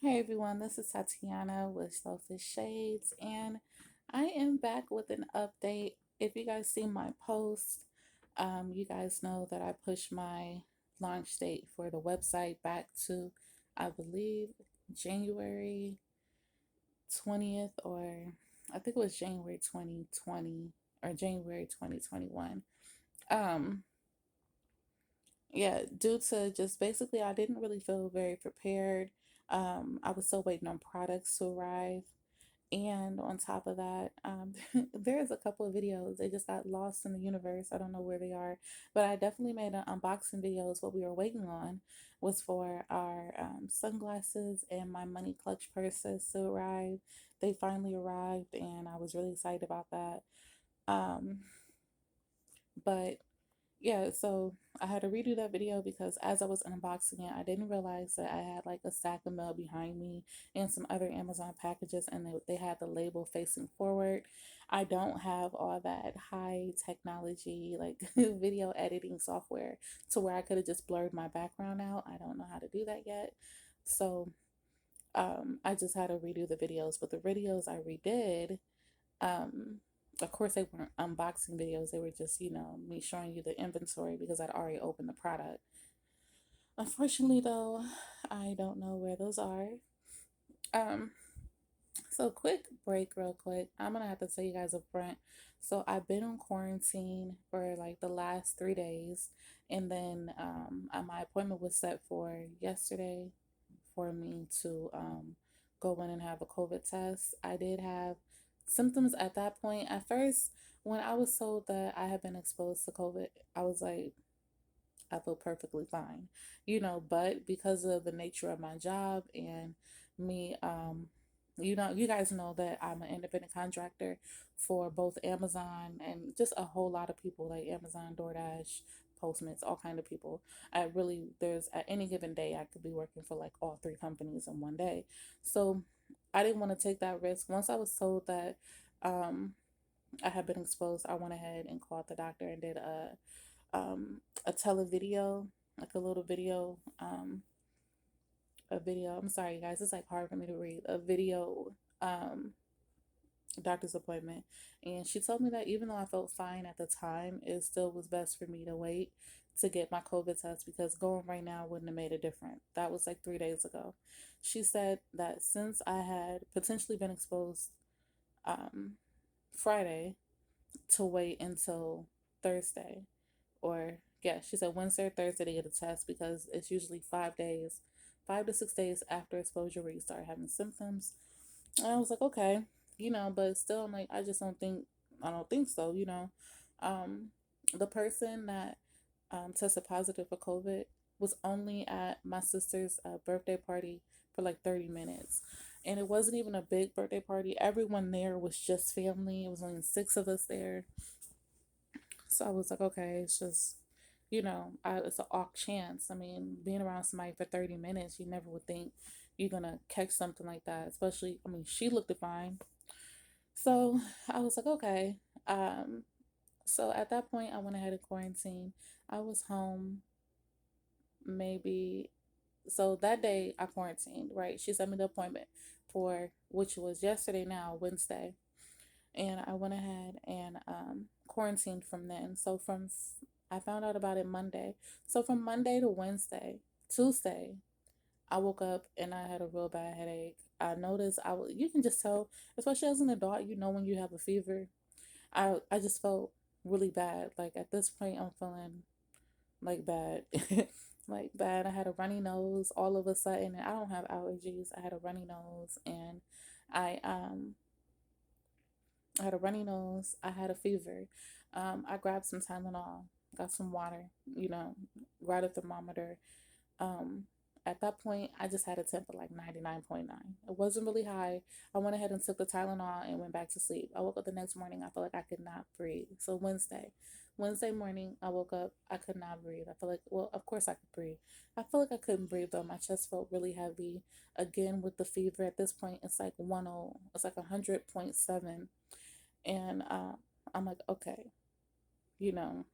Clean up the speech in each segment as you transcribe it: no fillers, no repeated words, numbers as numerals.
Hey everyone, this is Tatiana with Selfish Shades, and I am back with an update. If you guys see my post, you guys know that I pushed my launch date for the website back to, I believe, January 20th, or I think it was January 2020 or January 2021. Um, yeah, due to just basically, I didn't really feel very prepared. I was still waiting on products to arrive. And on top of that, there's a couple of videos. They just got lost in the universe. I don't know where they are, but I definitely made an unboxing videos. What we were waiting on was for our sunglasses and my money clutch purses to arrive. They finally arrived, and I was really excited about that. Um, but yeah, so I had to redo that video because as I was unboxing it, I didn't realize that I had like a stack of mail behind me and some other Amazon packages, and they had the label facing forward. I don't have all that high technology like video editing software to where I could have just blurred my background out. I don't know how to do that yet. So I just had to redo the videos, but the videos I redid, um, of course, they weren't unboxing videos. They were just, me showing you the inventory because I'd already opened the product. Unfortunately, though, I don't know where those are. Um, so quick break, real quick. I'm gonna have to tell you guys up front. So I've been on quarantine for like the last 3 days, and then my appointment was set for yesterday for me to go in and have a COVID test. I did have symptoms at that point. At first, when I was told that I had been exposed to COVID, I was like, I feel perfectly fine, but because of the nature of my job and me, you guys know that I'm an independent contractor for both Amazon and just a whole lot of people like Amazon, DoorDash, Postmates, all kind of people. There's at any given day, I could be working for like all three companies in one day. So I didn't want to take that risk. Once I was told that, um, I had been exposed, I went ahead and called the doctor and did a televideo, like a little video, a video. I'm sorry, guys, it's like hard for me to read. A video, um, doctor's appointment, and she told me that even though I felt fine at the time, it still was best for me to wait to get my COVID test because going right now wouldn't have made a difference. That was like 3 days ago. She said that since I had potentially been exposed um, Friday, to wait until Thursday, or yeah, she said Wednesday or Thursday to get a test because it's usually 5 days, 5 to 6 days after exposure where you start having symptoms. And I was like, okay, but still, I'm like, I don't think so, Um, the person that tested positive for COVID was only at my sister's birthday party for like 30 minutes. And it wasn't even a big birthday party. Everyone there was just family. It was only six of us there. So I was like, okay, it's just, it's an off chance. I mean, being around somebody for 30 minutes, you never would think you're going to catch something like that. Especially, I mean, she looked fine. So I was like, okay. Um, so at that point, I went ahead and quarantined. I was home maybe. So that day I quarantined, right? She sent me the appointment for, which was yesterday now, Wednesday. And I went ahead and quarantined from then. I found out about it Monday. So from Monday to Wednesday, Tuesday, I woke up and I had a real bad headache. I noticed you can just tell, especially as an adult, when you have a fever. I just felt really bad. Like at this point, I'm feeling like bad, like bad. I had a runny nose all of a sudden, and I don't have allergies. I had a runny nose, and I um I had a runny nose. I had a fever. I grabbed some Tylenol, got some water, grabbed a thermometer. Um, at that point, I just had a temp of like 99.9. It wasn't really high. I went ahead and took the Tylenol and went back to sleep. I woke up the next morning. I felt like I could not breathe. So Wednesday morning, I woke up. I could not breathe. I felt like, well, of course I could breathe. I felt like I couldn't breathe though. My chest felt really heavy. Again, with the fever at this point, it's like 10. It's like 100.7. And I'm like, okay, you know,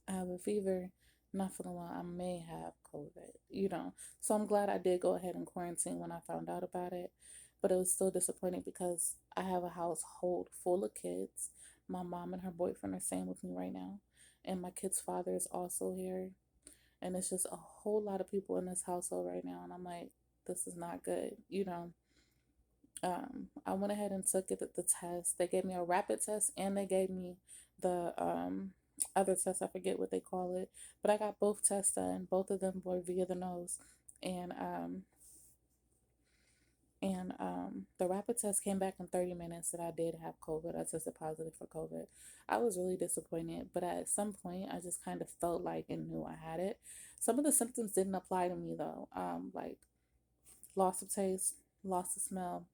I have a fever. not feeling well, I may have COVID, you know. So I'm glad I did go ahead and quarantine when I found out about it. But it was still disappointing because I have a household full of kids. My mom and her boyfriend are staying with me right now. And my kid's father is also here. And it's just a whole lot of people in this household right now. And I'm like, this is not good, you know. I went ahead and took it at the test. They gave me a rapid test and they gave me the other test. I forget what they call it, but I got both tests done. Both of them were via the nose, and the rapid test came back in 30 minutes that I did have COVID. I tested positive for COVID. I was really disappointed, but at some point, I just kind of felt like and knew I had it. Some of the symptoms didn't apply to me though, like loss of taste, loss of smell.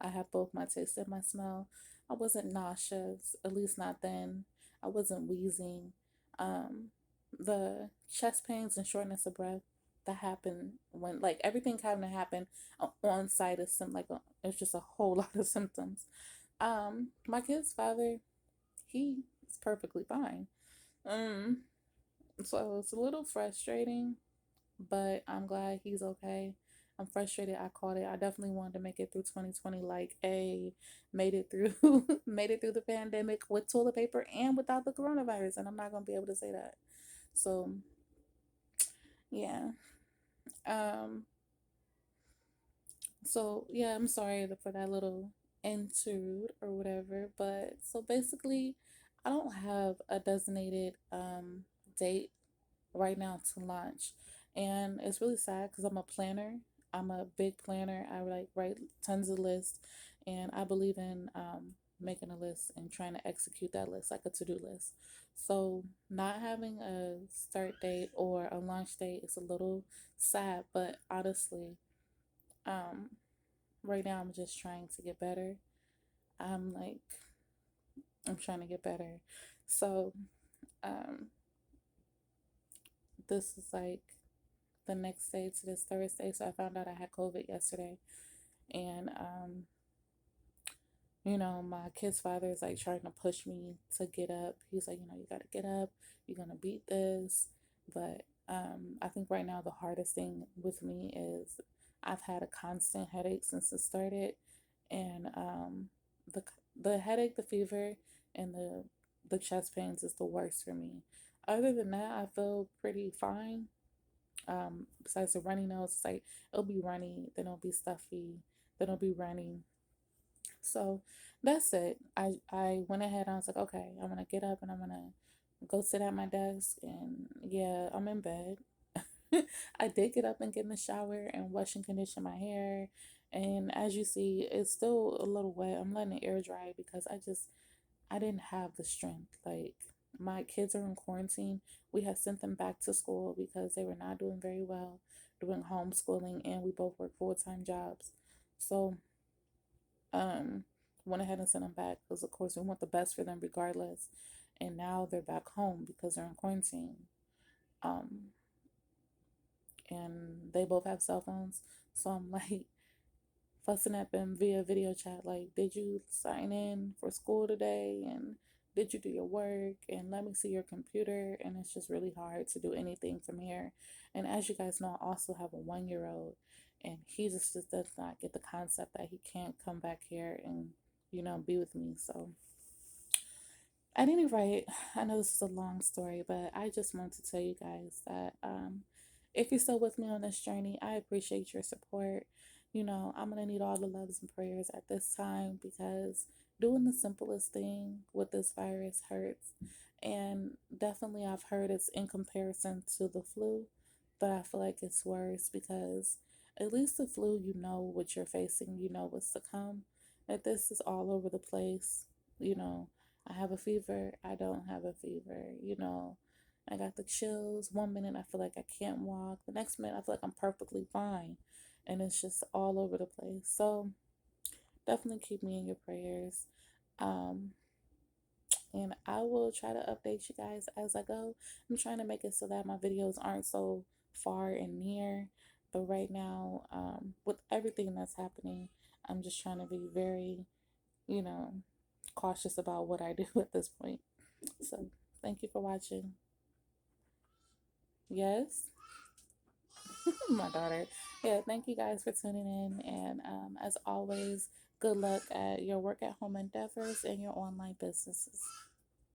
I have both my taste and my smell. I wasn't nauseous, at least not then. I wasn't wheezing. Um, the chest pains and shortness of breath that happened when, like, everything kind of happened on site of some, like, it's just a whole lot of symptoms. My kid's father, he is perfectly fine. Um, so it's a little frustrating, but I'm glad he's okay. I'm frustrated I caught it. I definitely wanted to make it through 2020 like a made it through made it through the pandemic with toilet paper and without the coronavirus, and I'm not going to be able to say that. So, yeah. Um so yeah, I'm sorry for that little interlude or whatever, but so basically I don't have a designated date right now to launch. And it's really sad because I'm a planner. I'm a big planner. I like write tons of lists, and I believe in making a list and trying to execute that list like a to do list. So not having a start date or a launch date is a little sad, but honestly, um, right now I'm just trying to get better. I'm like I'm trying to get better. So um, this is like the next day to this Thursday. So I found out I had COVID yesterday. And, you know, my kid's father is like trying to push me to get up. He's like, you know, you got to get up. You're going to beat this. But I think right now the hardest thing with me is I've had a constant headache since it started. And the, the headache, the fever, and the chest pains is the worst for me. Other than that, I feel pretty fine. Besides the runny nose, it's like it'll be runny, then it'll be stuffy, then it'll be runny. So that's it. I went ahead and I was like, okay, I'm gonna get up and I'm gonna go sit at my desk, and yeah, I'm in bed. I did get up and get in the shower and wash and condition my hair. And as you see, it's still a little wet. I'm letting it air dry because I didn't have the strength. Like, my kids are in quarantine. We have sent them back to school because they were not doing very well, doing homeschooling, and we both work full-time jobs. So, um, went ahead and sent them back because, of course, we want the best for them regardless. And now they're back home because they're in quarantine. Um, and they both have cell phones. So I'm like, fussing at them via video chat, like, did you sign in for school today, and did you do your work, and let me see your computer. And it's just really hard to do anything from here. And as you guys know, I also have a 1 year old, and he just does not get the concept that he can't come back here and, you know, be with me. So at any rate, I know this is a long story, but I just wanted to tell you guys that if you're still with me on this journey, I appreciate your support. You know, I'm going to need all the loves and prayers at this time because doing the simplest thing with this virus hurts. And definitely, I've heard it's in comparison to the flu, but I feel like it's worse because at least the flu, you know what you're facing, you know what's to come. That this is all over the place, you know. I have a fever, I don't have a fever, you know. I got the chills. 1 minute I feel like I can't walk. The next minute I feel like I'm perfectly fine. And it's just all over the place. So definitely keep me in your prayers. Um, and I will try to update you guys as I go. I'm trying to make it so that my videos aren't so far and near. But right now, with everything that's happening, I'm just trying to be very, you know, cautious about what I do at this point. So, thank you for watching. Yes, my daughter. Yeah, thank you guys for tuning in. And as always, good luck at your work at home endeavors and your online businesses.